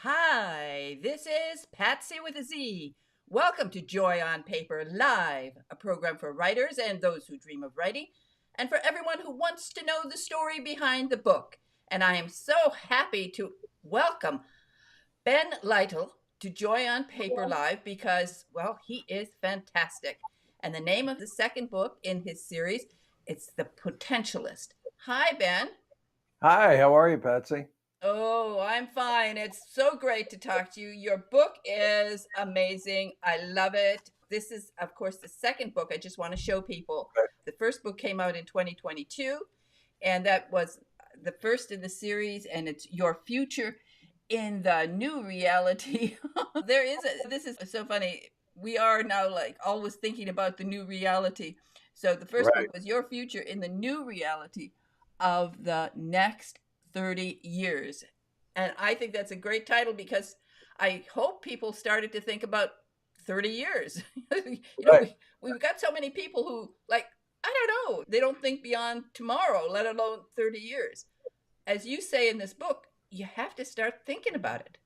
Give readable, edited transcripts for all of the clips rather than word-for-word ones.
Hi, this is PatZi with a Z. Welcome to Joy on Paper Live, a program for writers and those who dream of writing, and for everyone who wants to know the story behind the book. And I am so happy to welcome Ben Lytle to Joy on Paper Live because, well, he is fantastic. And the name of the second book in his series, it's The Potentialist. Hi, Ben. Hi, how are you, Patsy? Oh, I'm fine. It's so great to talk to you. Your book is amazing. I love it. This is, of course, the second book. I just want to show people. The first book came out in 2022, and that was the first in the series, and it's Your Future in the New Reality. This is so funny. We are now like always thinking about the new reality. So the first book Right. was Your Future in the New Reality of the Next 30 Years. And I think that's a great title because I hope people started to think about 30 years. Right. We've got so many people who, like, I don't know, they don't think beyond tomorrow, let alone 30 years. As you say in this book, you have to start thinking about it.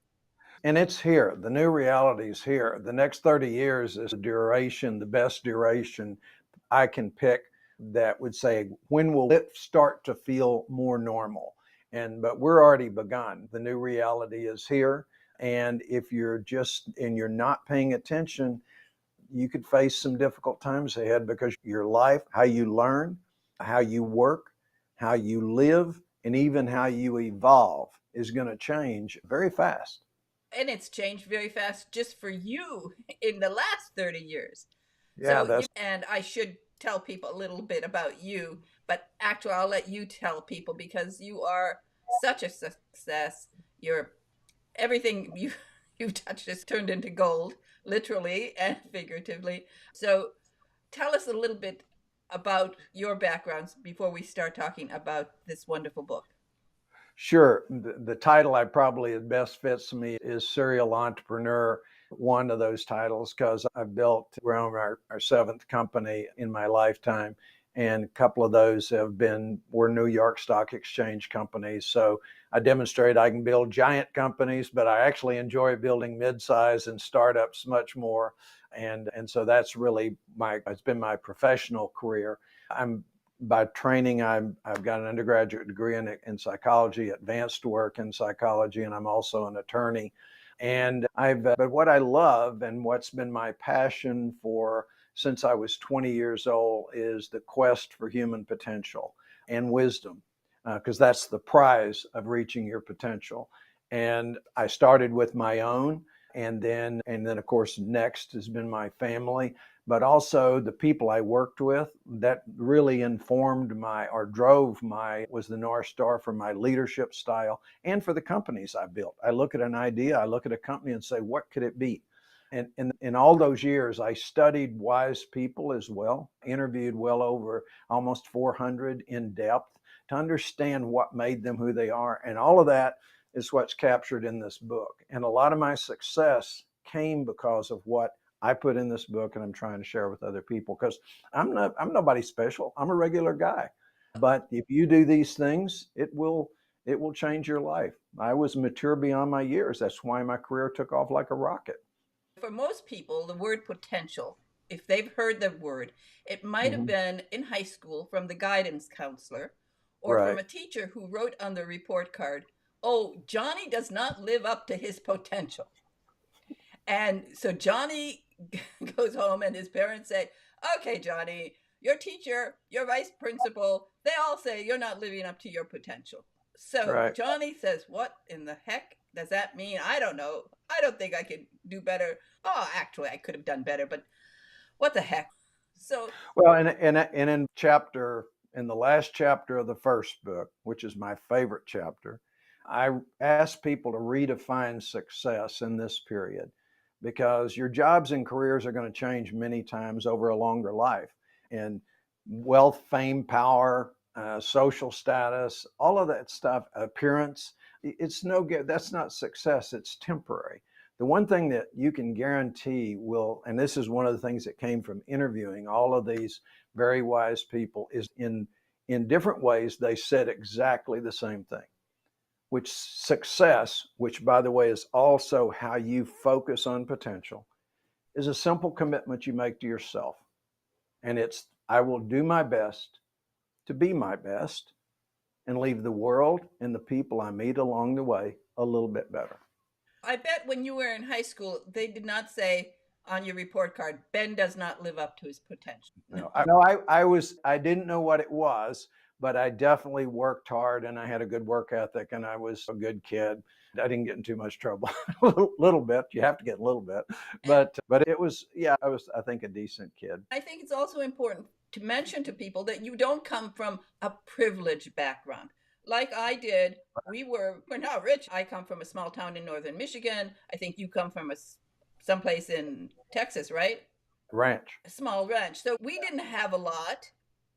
And it's here. The new reality is here. The next 30 years is a duration, the best duration I can pick that would say, when will it start to feel more normal? But we're already begun. The new reality is here. And if you're not paying attention, you could face some difficult times ahead because your life, how you learn, how you work, how you live, and even how you evolve is going to change very fast. And it's changed very fast just for you in the last 30 years. Yeah, So, that's and I should tell people a little bit about you, but actually, I'll let you tell people because you are such a success. You're everything you've touched has turned into gold, literally and figuratively. So, tell us a little bit about your backgrounds before we start talking about this wonderful book. sure. The title I probably it best fits me is serial entrepreneur. One of those titles because I've built around our seventh company in my lifetime. And a couple of those were New York Stock Exchange companies. So I demonstrate I can build giant companies, but I actually enjoy building mid-size and startups much more. And so that's really it's been my professional career. I'm by training, I've got an undergraduate degree in psychology, advanced work in psychology, and I'm also an attorney. But what I love and what's been my passion for since I was 20 years old is the quest for human potential and wisdom, because that's the prize of reaching your potential. And I started with my own, and then of course next has been my family, but also the people I worked with that really informed my or drove my was the North Star for my leadership style and for the companies I built. I look at an idea, I look at a company and say, what could it be? And in all those years, I studied wise people as well, interviewed well over almost 400 in depth to understand what made them who they are. And all of that is what's captured in this book. And a lot of my success came because of what I put in this book and I'm trying to share with other people because I'm nobody special. I'm a regular guy. But if you do these things, it will change your life. I was mature beyond my years. That's why my career took off like a rocket. For most people, the word potential, if they've heard the word, it might have Hmm. been in high school from the guidance counselor or from Right. a teacher who wrote on the report card, "Oh, Johnny does not live up to his potential." And so Johnny goes home and his parents say, "Okay, Johnny, your teacher, your vice principal, they all say you're not living up to your potential." So Right. Johnny says, "What in the heck does that mean? I don't know. I don't think I can do better. Oh, actually, I could have done better, but what the heck?" So, Well, and in the last chapter of the first book, which is my favorite chapter, I ask people to redefine success in this period because your jobs and careers are going to change many times over a longer life. And wealth, fame, power, social status, all of that stuff, appearance, it's no good. That's not success. It's temporary. The one thing that you can guarantee will, and this is one of the things that came from interviewing all of these very wise people, is in different ways they said exactly the same thing. which success, which by the way is also how you focus on potential, is a simple commitment you make to yourself. And it's, I will do my best to be my best and leave the world and the people I meet along the way a little bit better. I bet when you were in high school, they did not say on your report card, Ben does not live up to his potential. I didn't know what it was, but I definitely worked hard and I had a good work ethic and I was a good kid. I didn't get in too much trouble. a little bit. You have to get a little bit. But it was, yeah, I was, I think, a decent kid. I think it's also important to mention to people that you don't come from a privileged background. Like I did, we're not rich. I come from a small town in northern Michigan. I think you come from someplace in Texas, right? Ranch. A small ranch. So we didn't have a lot.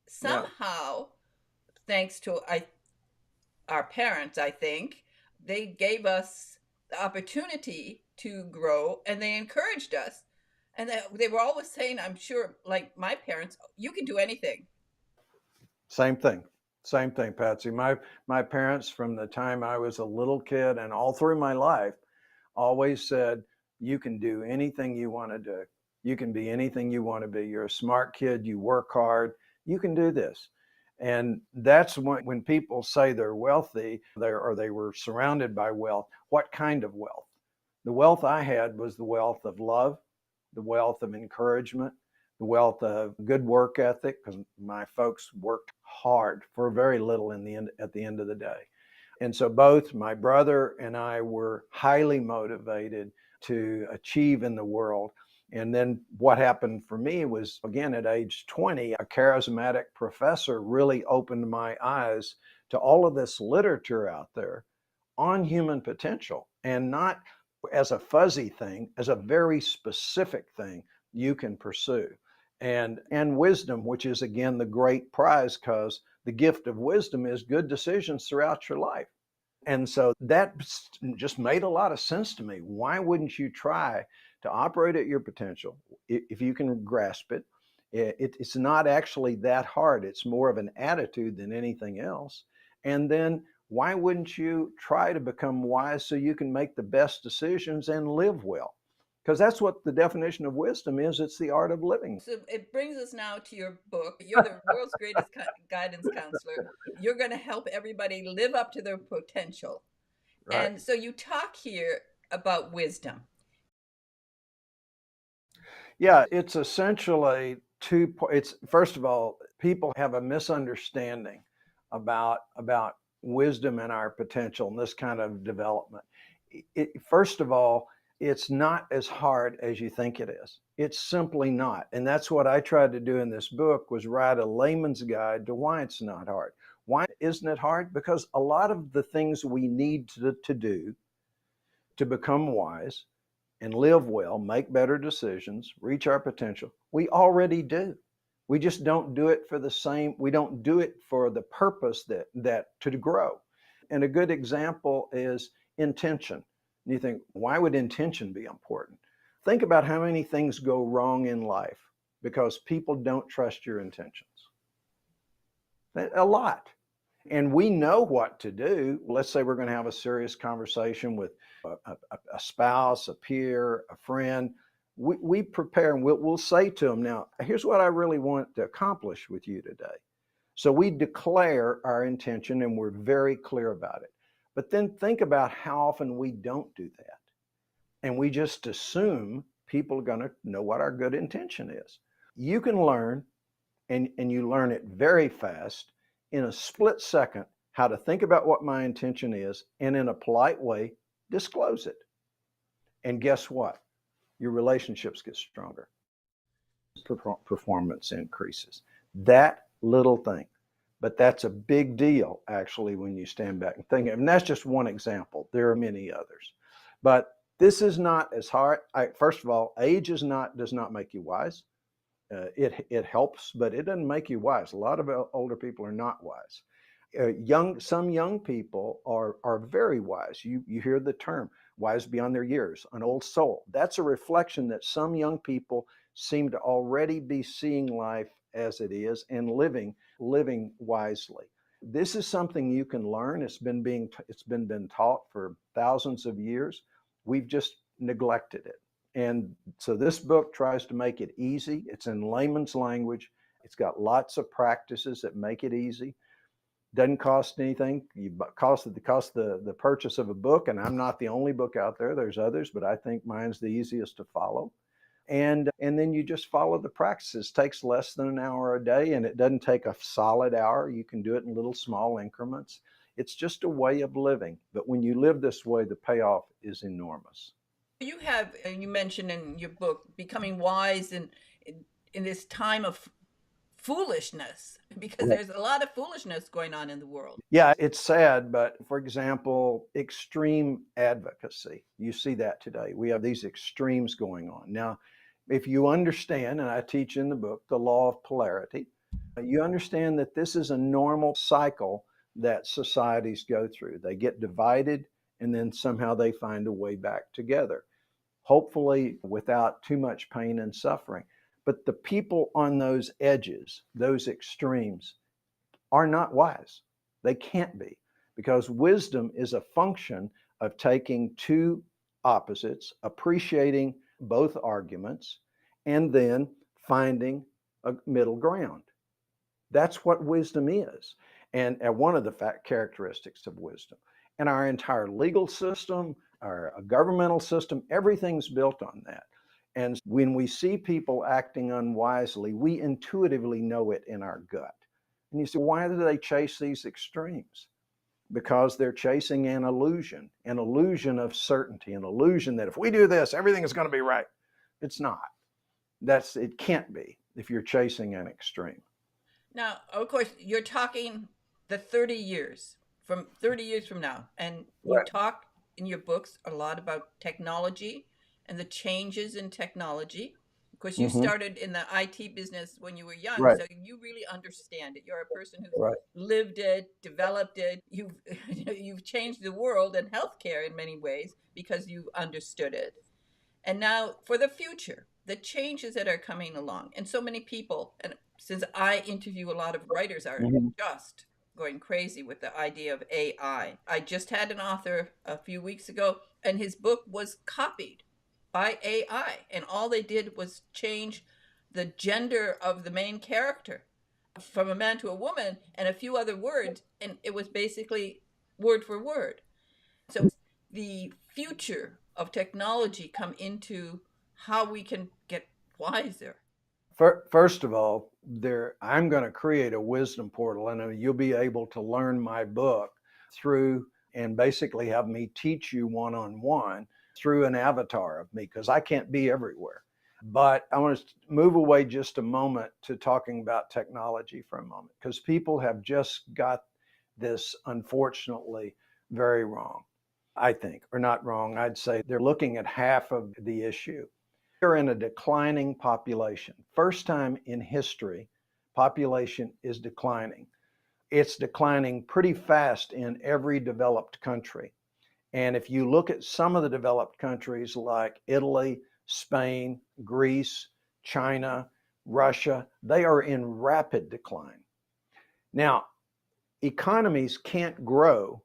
Somehow, thanks to our parents, I think, they gave us the opportunity to grow and they encouraged us. And they were always saying, I'm sure, like my parents, you can do anything. Same thing, PatZi. My parents, from the time I was a little kid and all through my life, always said, you can do anything you want to do. You can be anything you want to be. You're a smart kid. You work hard. You can do this. And that's when people say they're wealthy, or they were surrounded by wealth. What kind of wealth? The wealth I had was the wealth of love, the wealth of encouragement, the wealth of good work ethic, because my folks worked hard for very little at the end of the day. And so both my brother and I were highly motivated to achieve in the world. And then what happened for me was, again, at age 20, a charismatic professor really opened my eyes to all of this literature out there on human potential, and not as a fuzzy thing, as a very specific thing you can pursue. And wisdom, which is, again, the great prize, because the gift of wisdom is good decisions throughout your life. And so that just made a lot of sense to me. Why wouldn't you try to operate at your potential if you can grasp it? It's not actually that hard. It's more of an attitude than anything else. And then why wouldn't you try to become wise so you can make the best decisions and live well? Because that's what the definition of wisdom is. It's the art of living. So it brings us now to your book. You're the world's greatest guidance counselor. You're going to help everybody live up to their potential. Right. And so you talk here about wisdom. Yeah, it's essentially it's, first of all, people have a misunderstanding about wisdom and our potential and this kind of development. First of all, it's not as hard as you think it is. It's simply not. And that's what I tried to do in this book, was write a layman's guide to why it's not hard. Why isn't it hard? Because a lot of the things we need to do to become wise and live well, make better decisions, reach our potential, we already do. We just don't do it we don't do it for the purpose that to grow. And a good example is intention. You think, why would intention be important? Think about how many things go wrong in life because people don't trust your intentions. A lot. And we know what to do. Let's say we're going to have a serious conversation with a spouse, a peer, a friend. We prepare and we'll say to them, now, here's what I really want to accomplish with you today. So we declare our intention and we're very clear about it. But then think about how often we don't do that. And we just assume people are going to know what our good intention is. You can learn, and you learn it very fast, in a split second, how to think about what my intention is and in a polite way, disclose it. And guess what? Your relationships get stronger. Performance increases. That little thing. But that's a big deal, actually, when you stand back and think. And that's just one example. There are many others. But this is not as hard. First of all, age does not make you wise. It helps, but it doesn't make you wise. A lot of older people are not wise. Some young people are very wise. You hear the term wise beyond their years, an old soul. That's a reflection that some young people seem to already be seeing life as it is and living wisely. this is something you can learn. It's been taught for thousands of years. We've just neglected it. And so this book tries to make it easy. It's in layman's language. It's got lots of practices that make it easy. Doesn't cost anything. The purchase of a book, and I'm not the only book out there. There's others, but I think mine's the easiest to follow. And then you just follow the practices. It takes less than an hour a day, and it doesn't take a solid hour. You can do it in little small increments. It's just a way of living. But when you live this way, the payoff is enormous. You have, you mentioned in your book, becoming wise in this time of foolishness, because Right. there's a lot of foolishness going on in the world. Yeah, it's sad, but for example, extreme advocacy. You see that today. We have these extremes going on. Now, if you understand, and I teach in the book, the law of polarity, you understand that this is a normal cycle that societies go through. They get divided and then somehow they find a way back together, hopefully without too much pain and suffering. But the people on those edges, those extremes, are not wise. They can't be, because wisdom is a function of taking two opposites, appreciating both arguments, and then finding a middle ground. That's what wisdom is. And one of the characteristics of wisdom. And our entire legal system, our governmental system, everything's built on that. And when we see people acting unwisely, we intuitively know it in our gut. And you say, why do they chase these extremes? Because they're chasing an illusion of certainty, an illusion that if we do this, everything is going to be right. It's not. It can't be if you're chasing an extreme. Now, of course, you're talking the 30 years from 30 years from now, and you Right. talk in your books a lot about technology and the changes in technology. Of course, you Mm-hmm. started in the IT business when you were young, Right. so you really understand it. You're a person who's Right. lived it, developed it. You've you've changed the world and healthcare in many ways because you understood it. And now for the future, the changes that are coming along, and so many people, and since I interview a lot of writers, are Mm-hmm. just going crazy with the idea of AI. I just had an author a few weeks ago, and his book was copied by AI, and all they did was change the gender of the main character from a man to a woman and a few other words, and it was basically word for word. So the future of technology come into how we can get wiser. First of all, I'm going to create a wisdom portal, and you'll be able to learn my book through and basically have me teach you one-on-one through an avatar of me, because I can't be everywhere. But I want to move away just a moment to talking about technology for a moment, because people have just got this, unfortunately, very wrong, I think, or not wrong. I'd say they're looking at half of the issue. We're in a declining population. First time in history, population is declining. It's declining pretty fast in every developed country. And if you look at some of the developed countries like Italy, Spain, Greece, China, Russia, they are in rapid decline. Now, economies can't grow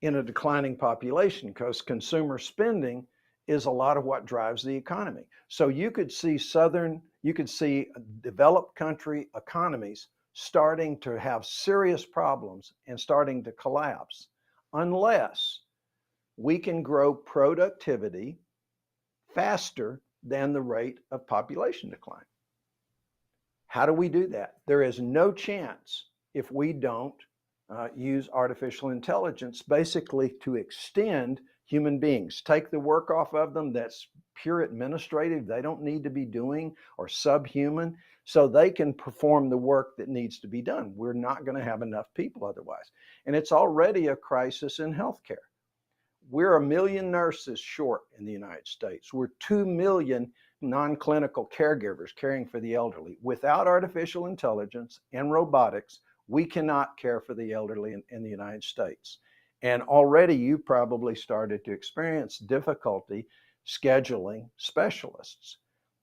in a declining population because consumer spending is a lot of what drives the economy. So you could see developed country economies starting to have serious problems and starting to collapse unless we can grow productivity faster than the rate of population decline. How do we do that? There is no chance if we don't use artificial intelligence basically to extend human beings, take the work off of them that's pure administrative, they don't need to be doing, or subhuman, so they can perform the work that needs to be done. We're not going to have enough people otherwise. And it's already a crisis in healthcare. We're 1 million nurses short in the United States. We're 2 million non-clinical caregivers caring for the elderly. Without artificial intelligence and robotics, we cannot care for the elderly in the United States. And already you probably started to experience difficulty scheduling specialists.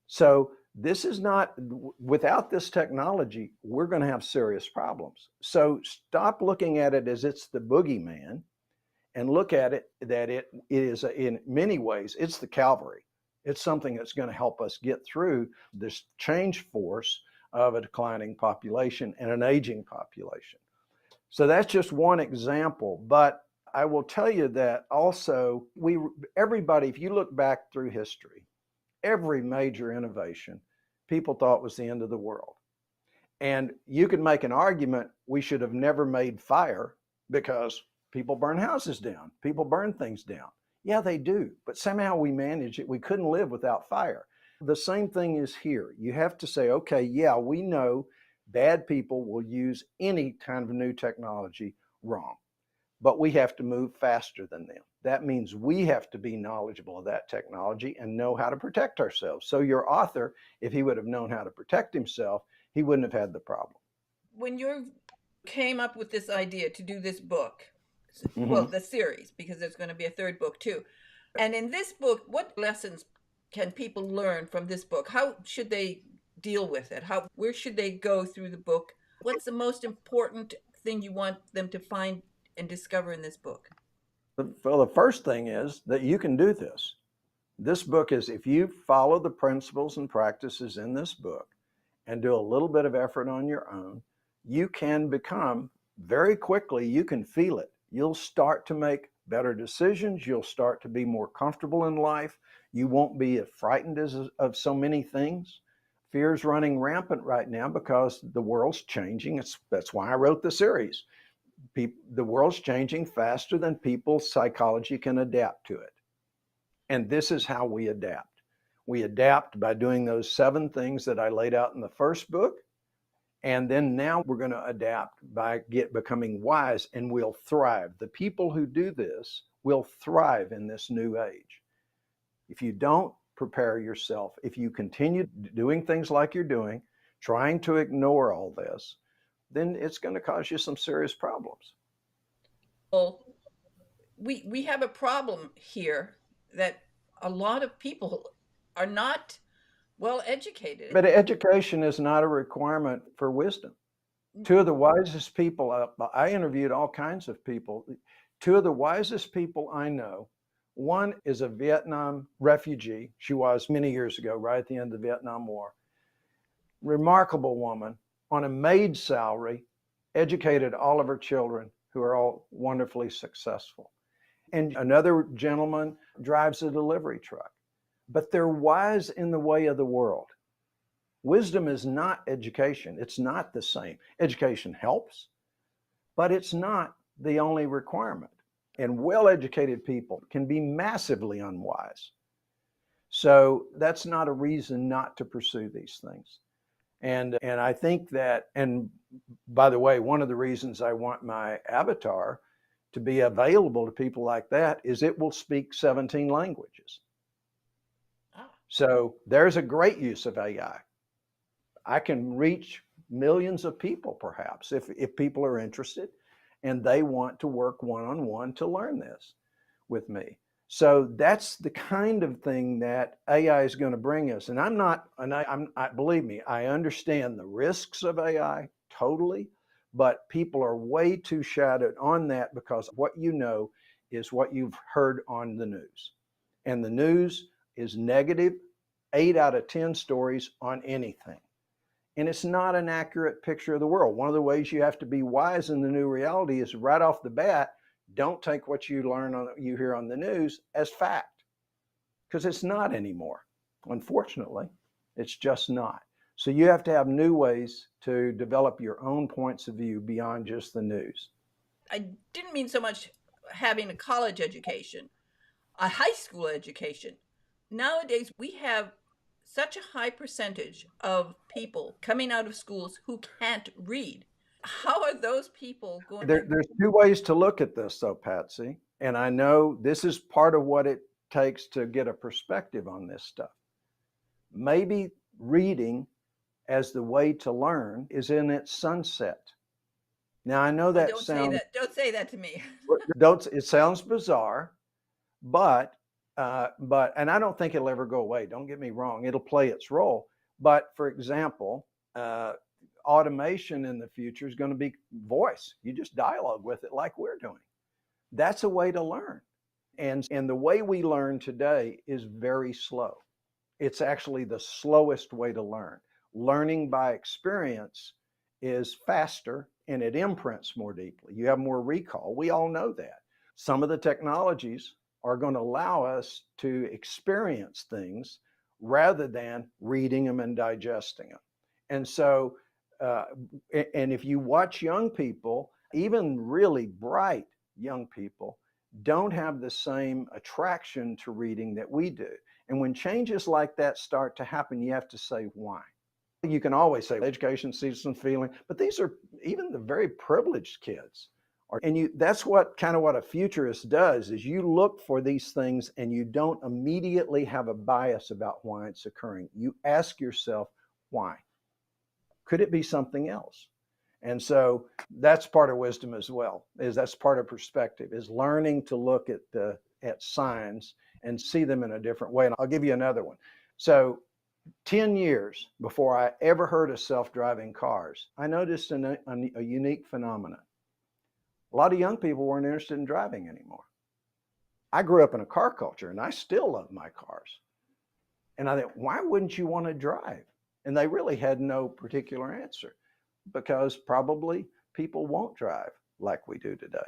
So This is not, without this technology, we're going to have serious problems. So stop looking at it as it's the boogeyman and look at it that it is, in many ways, it's the cavalry. It's something that's going to help us get through this change force of a declining population and an aging population. So that's just one example. But I will tell you that also, everybody, if you look back through history, every major innovation people thought was the end of the world. And you could make an argument we should have never made fire because people burn houses down, people burn things down. Yeah, they do, but somehow we manage it. We couldn't live without fire. The same thing is here. You have to say, okay, yeah, we know bad people will use any kind of new technology wrong, but we have to move faster than them. That means we have to be knowledgeable of that technology and know how to protect ourselves. So your author, if he would have known how to protect himself, he wouldn't have had the problem. When you came up with this idea to do this book, well, the series, because there's going to be a third book too. And in this book, what lessons can people learn from this book? How should they deal with it? Where should they go through the book? What's the most important thing you want them to find and discover in this book? Well, the first thing is that you can do this. This book is, if you follow the principles and practices in this book and do a little bit of effort on your own, you can become, very quickly, you can feel it. You'll start to make better decisions. You'll start to be more comfortable in life. You won't be frightened of so many things. Fear's running rampant right now because the world's changing. That's why I wrote the series. The world's changing faster than people's psychology can adapt to it. And this is how we adapt. We adapt by doing those 7 things that I laid out in the first book. And then now we're going to adapt by becoming wise, and we'll thrive. The people who do this will thrive in this new age. If you don't prepare yourself, if you continue doing things like you're doing, trying to ignore all this, then it's going to cause you some serious problems. Well, we have a problem here that a lot of people are not well educated. But education is not a requirement for wisdom. 2 of the wisest people, I interviewed all kinds of people. 2 of the wisest people I know, one is a Vietnam refugee. She was many years ago, right at the end of the Vietnam War. Remarkable woman, on a maid salary, educated all of her children, who are all wonderfully successful. And another gentleman drives a delivery truck. But they're wise in the way of the world. Wisdom is not education. It's not the same. Education helps, but it's not the only requirement. And well-educated people can be massively unwise. So that's not a reason not to pursue these things. And I think that, and by the way, one of the reasons I want my avatar to be available to people like that is it will speak 17 languages. So there's a great use of AI. I can reach millions of people, perhaps, if people are interested and they want to work one-on-one to learn this with me. So that's the kind of thing that AI is going to bring us. And believe me, I understand the risks of AI totally, but people are way too shadowed on that because what you know is what you've heard on the news. And the news is negative 8 out of 10 stories on anything. And it's not an accurate picture of the world. One of the ways you have to be wise in the new reality is right off the bat, don't take what you hear on the news as fact, because it's not anymore. Unfortunately, it's just not. So you have to have new ways to develop your own points of view beyond just the news. I didn't mean so much having a college education, a high school education. Nowadays, we have such a high percentage of people coming out of schools who can't read. How are those people going There's 2 ways to look at this, though, PatZi. And I know this is part of what it takes to get a perspective on this stuff. Maybe reading as the way to learn is in its sunset. Now, I know that Don't say that to me. It sounds bizarre, but and I don't think it'll ever go away. Don't get me wrong. It'll play its role. But for example, automation in the future is going to be voice. You just dialogue with it like we're doing. That's a way to learn. And the way we learn today is very slow. It's actually the slowest way to learn. Learning by experience is faster and it imprints more deeply. You have more recall. We all know that. Some of the technologies are going to allow us to experience things rather than reading them and digesting them. And so, and if you watch young people, even really bright young people, don't have the same attraction to reading that we do. And when changes like that start to happen, you have to say why. You can always say education, sees some feeling, but these are even the very privileged kids. And that's what kind of what a futurist does is you look for these things and you don't immediately have a bias about why it's occurring. You ask yourself, why? Could it be something else? And so that's part of wisdom as well, is that's part of perspective, is learning to look at signs and see them in a different way. And I'll give you another one. So 10 years before I ever heard of self-driving cars, I noticed a unique phenomenon. A lot of young people weren't interested in driving anymore. I grew up in a car culture and I still love my cars. And I thought, why wouldn't you want to drive? And they really had no particular answer, because probably people won't drive like we do today.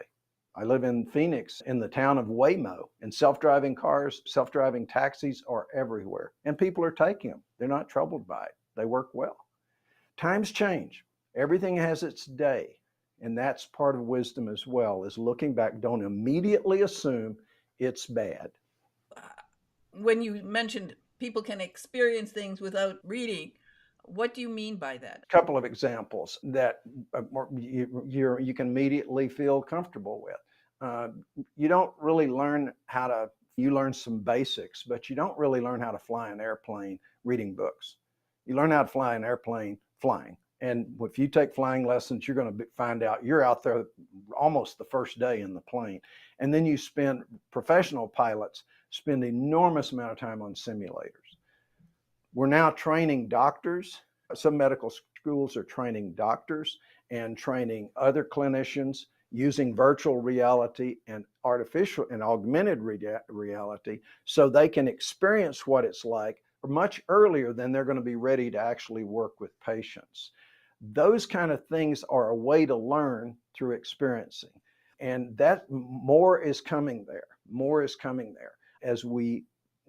I live in Phoenix, in the town of Waymo, and self-driving cars, self-driving taxis are everywhere. And people are taking them. They're not troubled by it. They work well. Times change. Everything has its day. And that's part of wisdom as well, is looking back. Don't immediately assume it's bad. When you mentioned people can experience things without reading, what do you mean by that? A couple of examples that you can immediately feel comfortable with. You don't really learn you learn some basics, but you don't really learn how to fly an airplane reading books. You learn how to fly an airplane flying. And if you take flying lessons, you're going to find out you're out there almost the first day in the plane. And then professional pilots spend an enormous amount of time on simulators. We're now training doctors. Some medical schools are training doctors and training other clinicians using virtual reality and artificial and augmented reality so they can experience what it's like much earlier than they're going to be ready to actually work with patients. Those kind of things are a way to learn through experiencing. And that more is coming there. More is coming there as we're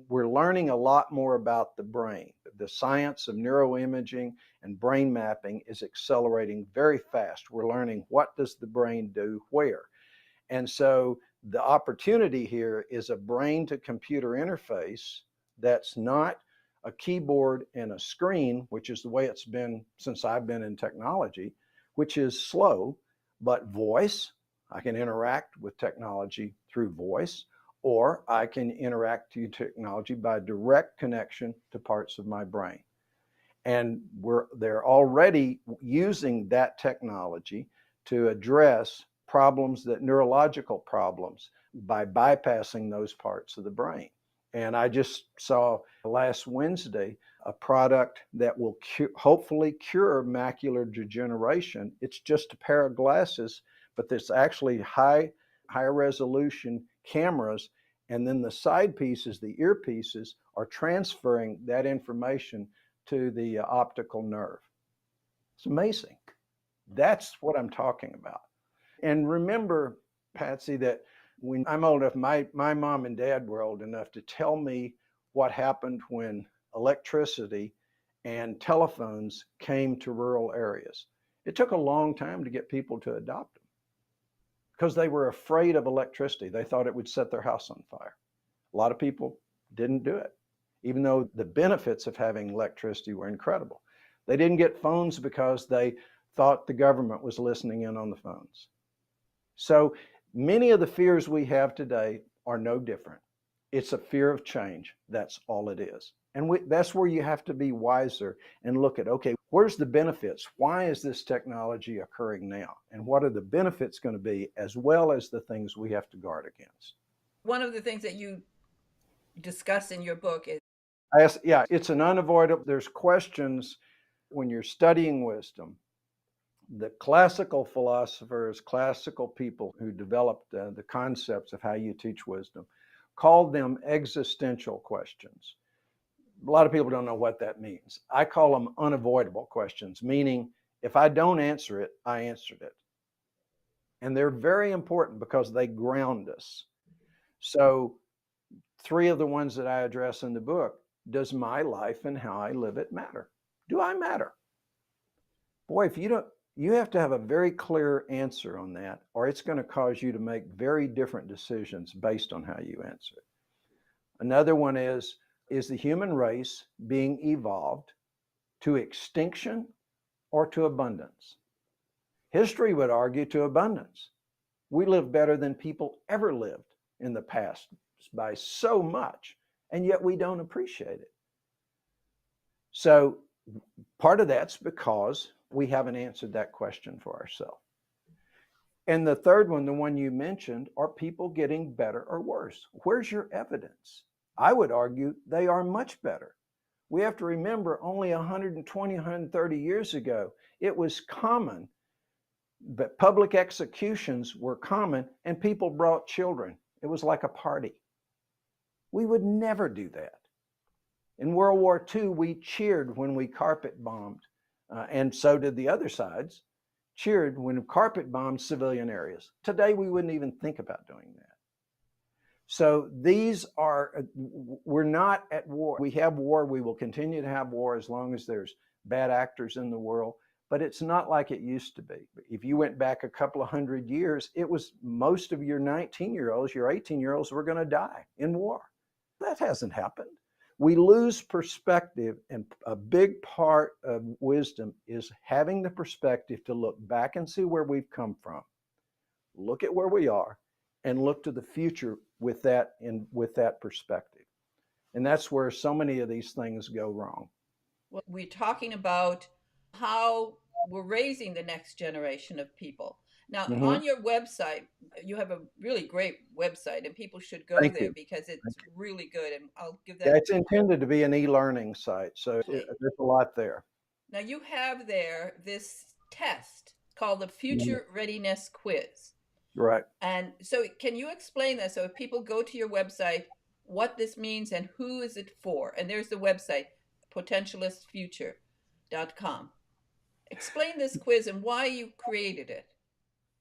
learning a lot more about the brain. The science of neuroimaging and brain mapping is accelerating very fast. We're learning what does the brain do where. And so the opportunity here is a brain to computer interface that's not a keyboard and a screen, which is the way it's been since I've been in technology, which is slow, but voice. I can interact with technology through voice, or I can interact through technology by direct connection to parts of my brain. And they're already using that technology to address neurological problems by bypassing those parts of the brain. And I just saw last Wednesday a product that will hopefully cure macular degeneration. It's just a pair of glasses, but there's actually high resolution cameras. And then the side pieces, the earpieces, are transferring that information to the optical nerve. It's amazing. That's what I'm talking about. And remember, PatZi, that when I'm old enough, my mom and dad were old enough to tell me what happened when electricity and telephones came to rural areas. It took a long time to get people to adopt them because they were afraid of electricity. They thought it would set their house on fire. A lot of people didn't do it, even though the benefits of having electricity were incredible. They didn't get phones because they thought the government was listening in on the phones. So many of the fears we have today are no different. It's a fear of change. That's all it is. And that's where you have to be wiser and look at, okay, where's the benefits? Why is this technology occurring now? And what are the benefits going to be, as well as the things we have to guard against? One of the things that you discuss in your book is It's an unavoidable. There's questions when you're studying wisdom. The classical philosophers, classical people who developed the concepts of how you teach wisdom, called them existential questions. A lot of people don't know what that means. I call them unavoidable questions, meaning if I don't answer it, I answered it. And they're very important because they ground us. So, three of the ones that I address in the book: does my life and how I live it matter? Do I matter? Boy, if you don't, you have to have a very clear answer on that, or it's going to cause you to make very different decisions based on how you answer it. Another one is the human race being evolved to extinction or to abundance? History would argue to abundance. We live better than people ever lived in the past by so much, and yet we don't appreciate it. So part of that's because we haven't answered that question for ourselves. And the third one, the one you mentioned, are people getting better or worse? Where's your evidence? I would argue they are much better. We have to remember only 120, 130 years ago, it was common, but public executions were common and people brought children. It was like a party. We would never do that. In World War II, we cheered when we carpet bombed, and so did the other sides, cheered when carpet bombed civilian areas. Today, we wouldn't even think about doing that. So these are, we're not at war. We have war. We will continue to have war as long as there's bad actors in the world, but it's not like it used to be. If you went back a couple of hundred years, it was most of your 19-year-olds, your 18-year-olds were going to die in war. That hasn't happened. We lose perspective, and a big part of wisdom is having the perspective to look back and see where we've come from, look at where we are, and look to the future with that perspective. And that's where so many of these things go wrong. Well, we're talking about how we're raising the next generation of people. Now, on your website, you have a really great website, and people should go Thank there you. because it's really good. And I'll give Yeah, that. it's intended to be an e-learning site, so there's a lot there. Now, you have there this test called the Future Readiness Quiz. Right. And so, can you explain that? So, if people go to your website, what this means and who is it for? And there's the website, potentialistfuture.com. Explain this quiz and why you created it.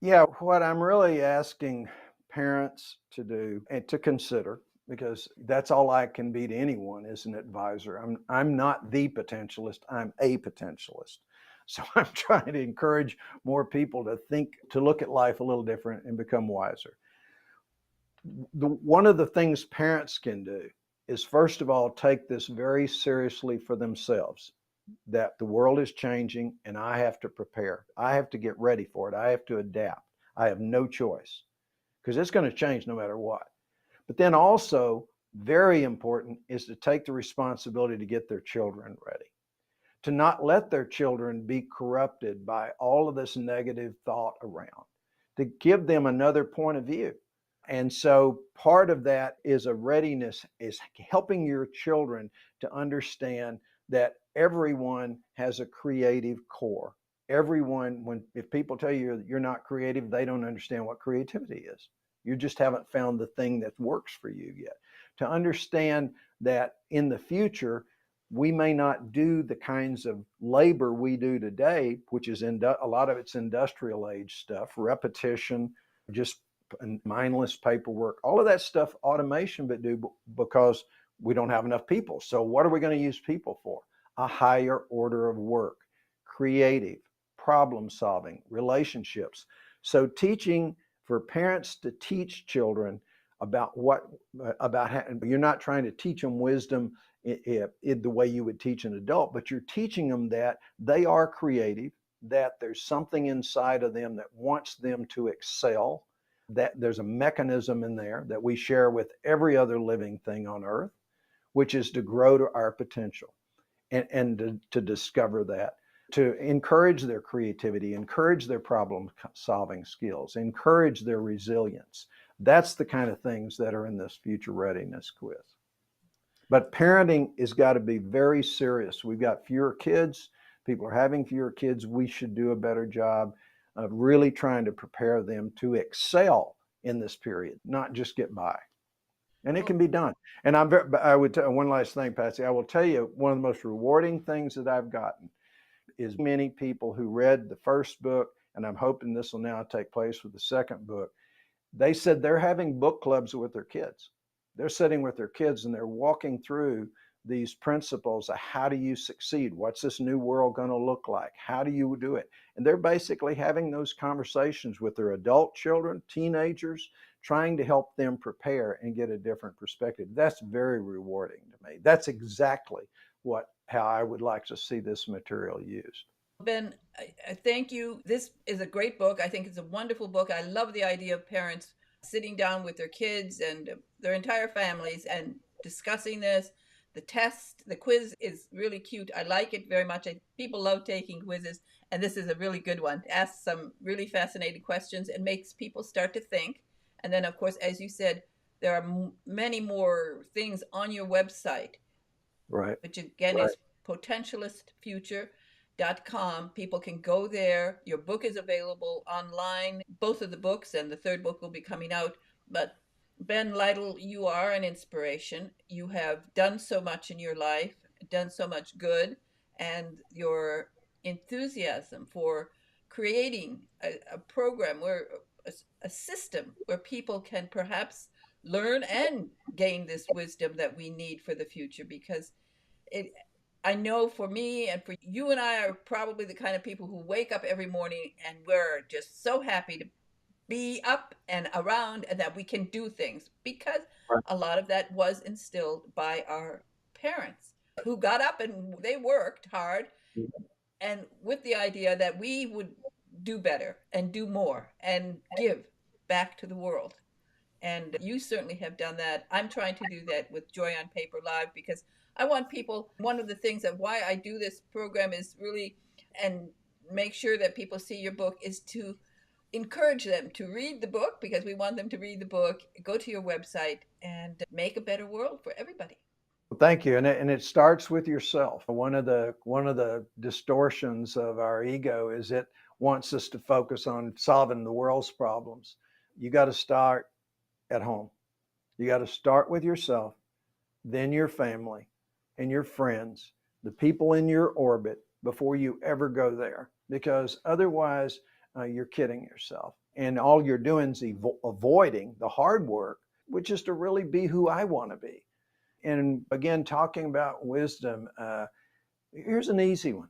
Yeah, what I'm really asking parents to do and to consider, because that's all I can be to anyone as an advisor. I'm not the potentialist, I'm a potentialist. So I'm trying to encourage more people to look at life a little different and become wiser. One of the things parents can do is, first of all, take this very seriously for themselves, that the world is changing and I have to prepare. I have to get ready for it. I have to adapt. I have no choice because it's going to change no matter what. But then also, very important is to take the responsibility to get their children ready, to not let their children be corrupted by all of this negative thought around, to give them another point of view. And so part of that is a readiness, is helping your children to understand that everyone has a creative core. Everyone, if people tell you you're not creative, they don't understand what creativity is. You just haven't found the thing that works for you yet. To understand that in the future, we may not do the kinds of labor we do today, which is a lot of it's industrial age stuff, repetition, just mindless paperwork, all of that stuff automation would do, because we don't have enough people. So what are we going to use people for? A higher order of work, creative, problem solving, relationships. So teaching, for parents to teach children about how, you're not trying to teach them wisdom in the way you would teach an adult, but you're teaching them that they are creative, that there's something inside of them that wants them to excel, that there's a mechanism in there that we share with every other living thing on earth, which is to grow to our potential and to discover that, to encourage their creativity, encourage their problem solving skills, encourage their resilience. That's the kind of things that are in this future readiness quiz. But parenting has got to be very serious. We've got fewer kids. People are having fewer kids. We should do a better job of really trying to prepare them to excel in this period, not just get by. And it Well, can be done. And I would tell one last thing, PatZi. I will tell you one of the most rewarding things that I've gotten is many people who read the first book, and I'm hoping this will now take place with the second book. They said they're having book clubs with their kids. They're sitting with their kids and they're walking through these principles of how do you succeed? What's this new world going to look like? How do you do it? And they're basically having those conversations with their adult children, teenagers, trying to help them prepare and get a different perspective. That's very rewarding to me. That's exactly how I would like to see this material used. Ben, I thank you. This is a great book. I think it's a wonderful book. I love the idea of parents sitting down with their kids and their entire families and discussing this. The test, the quiz is really cute. I like it very much. People love taking quizzes, and this is a really good one. It asks some really fascinating questions and makes people start to think. And then, of course, as you said, there are many more things on your website, Right. which again Right. is potentialistfuture.com. People can go there. Your book is available online. Both of the books and the third book will be coming out. But Ben Lytle, you are an inspiration. You have done so much in your life, done so much good, and your enthusiasm for creating a program where a system where people can perhaps learn and gain this wisdom that we need for the future, because it I know for me and for you and I are probably the kind of people who wake up every morning and we're just so happy to be up and around and that we can do things, because Right. a lot of that was instilled by our parents who got up and they worked hard and with the idea that we would do better and do more and give back to the world. And you certainly have done that. I'm trying to do that with Joy on Paper Live because I want people, one of the things that why I do this program is really, and make sure that people see your book, is to encourage them to read the book, because we want them to read the book, go to your website, and make a better world for everybody. Well, thank you. And it starts with yourself. One of the distortions of our ego is it wants us to focus on solving the world's problems. You got to start at home. You got to start with yourself, then your family and your friends, the people in your orbit before you ever go there, because otherwise you're kidding yourself. And all you're doing is avoiding the hard work, which is to really be who I want to be. And again, talking about wisdom, here's an easy one.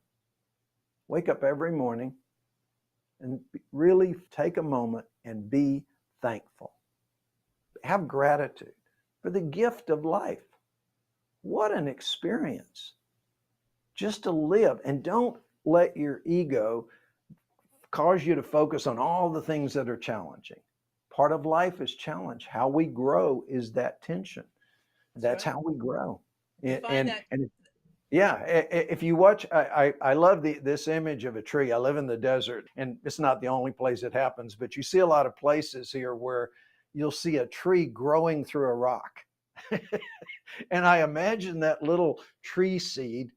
Wake up every morning and really take a moment and be thankful. Have gratitude for the gift of life. What an experience just to live. And don't let your ego cause you to focus on all the things that are challenging. Part of life is challenge. How we grow is that tension. That's right. how we grow. You find that And yeah, if you watch, I love this image of a tree. I live in the desert, and it's not the only place it happens, but you see a lot of places here where you'll see a tree growing through a rock. And I imagine that little tree seed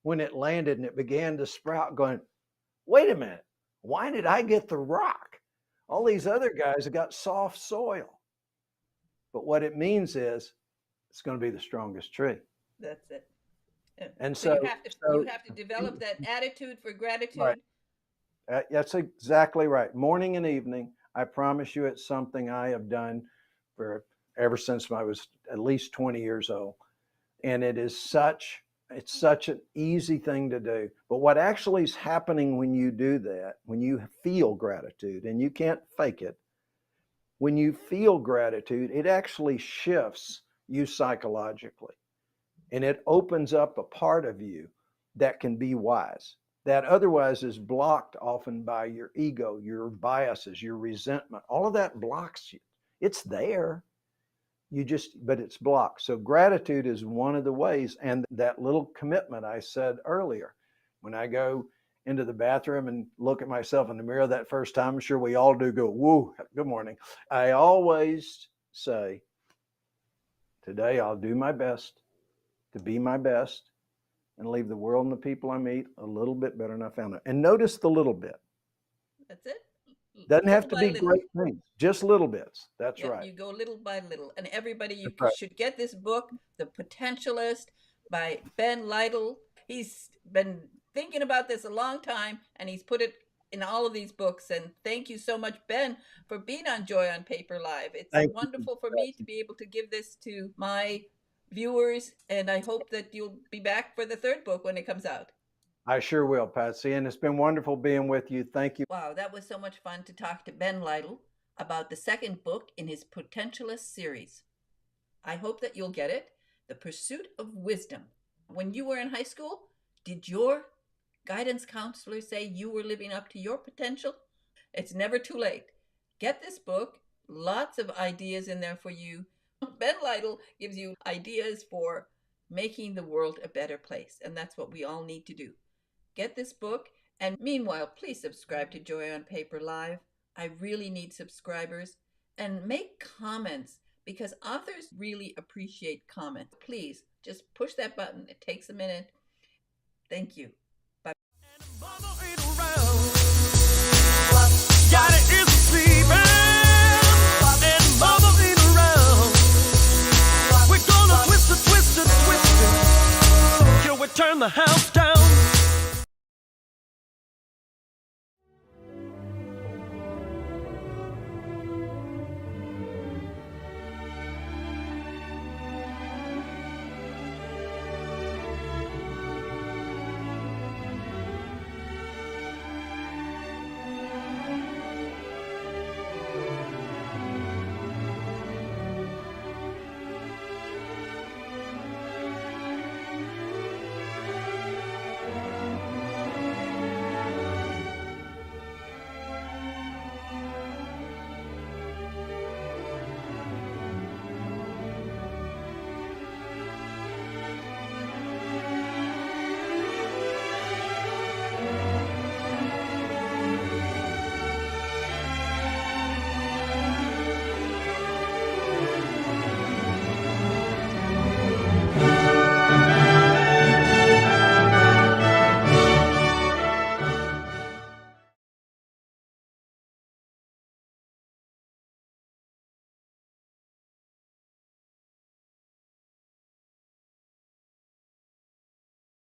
when it landed and it began to sprout, going, wait a minute, why did I get the rock? All these other guys have got soft soil. But what it means is it's going to be the strongest tree. that's it. And So you have to develop that attitude for right, gratitude. that's exactly right. Morning and evening, I promise you, it's something I have done for ever since I was at least 20 years old. And it's such an easy thing to do. But what actually is happening when you do that, when you feel gratitude, and you can't fake it, when you feel gratitude, it actually shifts you psychologically. And it opens up a part of you that can be wise, that otherwise is blocked often by your ego, your biases, your resentment. All of that blocks you. It's there. But it's blocked. So gratitude is one of the ways. And that little commitment I said earlier, when I go into the bathroom and look at myself in the mirror that first time, I'm sure we all do, go, woo, good morning. I always say, today I'll do my best to be my best and leave the world and the people I meet a little bit better than I found it. And notice the little bit. That's it. Doesn't have to Little by be little. great things, just little bits. That's Yep, right. you go little by little. And everybody, you That's right. should get this book, The Potentialist by Ben Lytle. He's been thinking about this a long time, and he's put it in all of these books. And thank you so much, Ben, for being on Joy on Paper Live. It's Thank wonderful you. for me to be able to give this to my viewers, and I hope that you'll be back for the third book when it comes out. I sure will, PatZi, and it's been wonderful being with you. Thank you. Wow, that was so much fun to talk to Ben Lytle about the second book in his Potentialist series. I hope that you'll get it, The Pursuit of Wisdom. When you were in high school, did your guidance counselor say you were living up to your potential? It's never too late. Get this book, lots of ideas in there for you. Ben Lytle gives you ideas for making the world a better place, and that's what we all need to do. Get this book, and meanwhile, please subscribe to Joy on Paper Live. I really need subscribers, and make comments because authors really appreciate comments. Please just push that button. It takes a minute. Thank you. Bye.